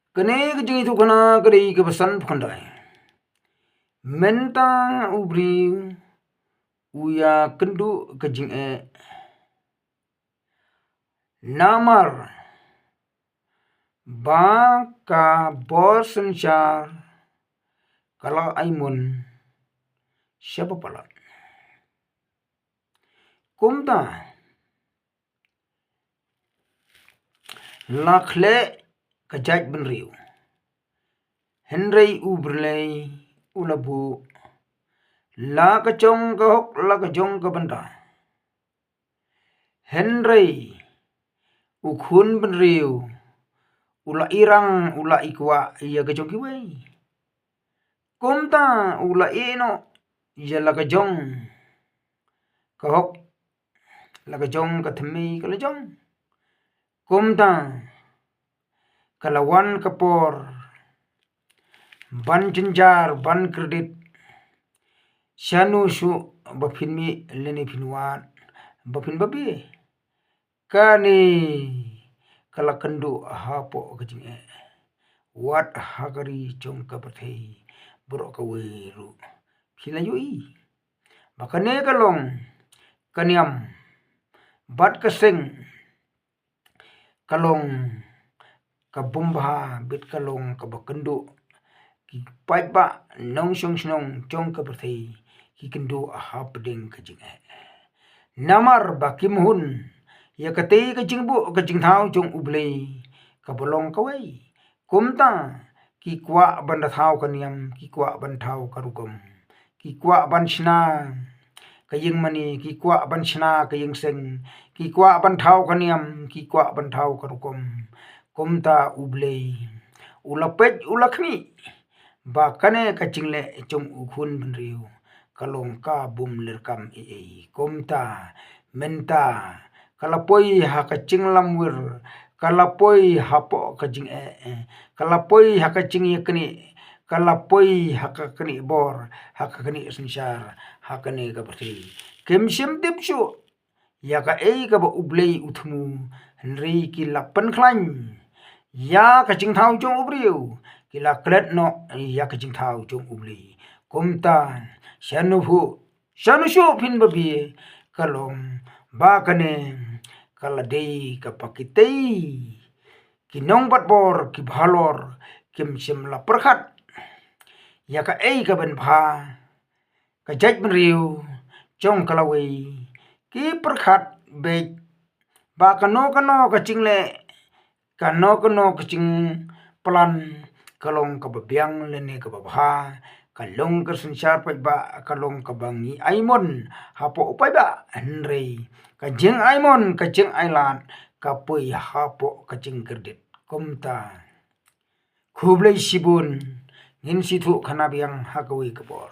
Kene kejing itu kena kedai kepesan pandai. Mentang ubri uya kendu kejing namar ba ka bosen syar kalau aimun siapa pala kumta lakle kajaj benriu henrei ubrlei ulabu la kacong kahok la kajong kabenda henrei ukhun benriu ula irang ula ikwa iya kajong kiwei kumta ula ino iya la kajong kahok la kajong kathemi kalajong kumta kalawan kapor ban jenjar ban kredit syanu su bapin mi leni pinwan bapin babi kani kala kendu hapo kejing wat hagari jong kapathei buruk kawiru pila yui makane kalong kaniam bat keseng kalong kabumba bit kalong kabakendu ki paipa nong syong snong jong kapathei ki kendu hapding kejing namar bakimhun ya katei kejing bu kejing thau jong ublei kabolong kawai kumta ki kwa ban thau kaniam ki kwa ban thau karugom ki kwa ban shna kaying mani ki kwa ban shna kaying seng ki kwa ban thau kaniam ki kwa ban thau karugom kumta ublei ulapet ulakni ba kane kachingle jong ukhun benriu kalong ka bum lerkam kumta menta kalapoi hakaching lamwir kalapoi hapo kajing kalapoi hakaching yakni kalapoi hakakni bor hakakni sensyar hakane kapathei kemsim tipsu yaka ka ba ublei uthmu henri ki lapan klan ya kaching thau jong ubriu kila klet no ya kaching thau jong ublei kumta syanu shu phin babi kalong ba kane kaladei kapakitei kinong bat bor ki bhalor kim sim la perkhat ya ka ka ben pha ka jaj riu jong kalawei ki perkhat be ba kano ka chingle kano kaching plan kalong ka babyang lene ka babha kalong ka sensyar pai ba kalong ka bangi aimon hapo pai ba henrei kajing aimon kajing ailan kapui hapo kajing kredit kumta khublei sibun ngin situ khana biang hakawi kapor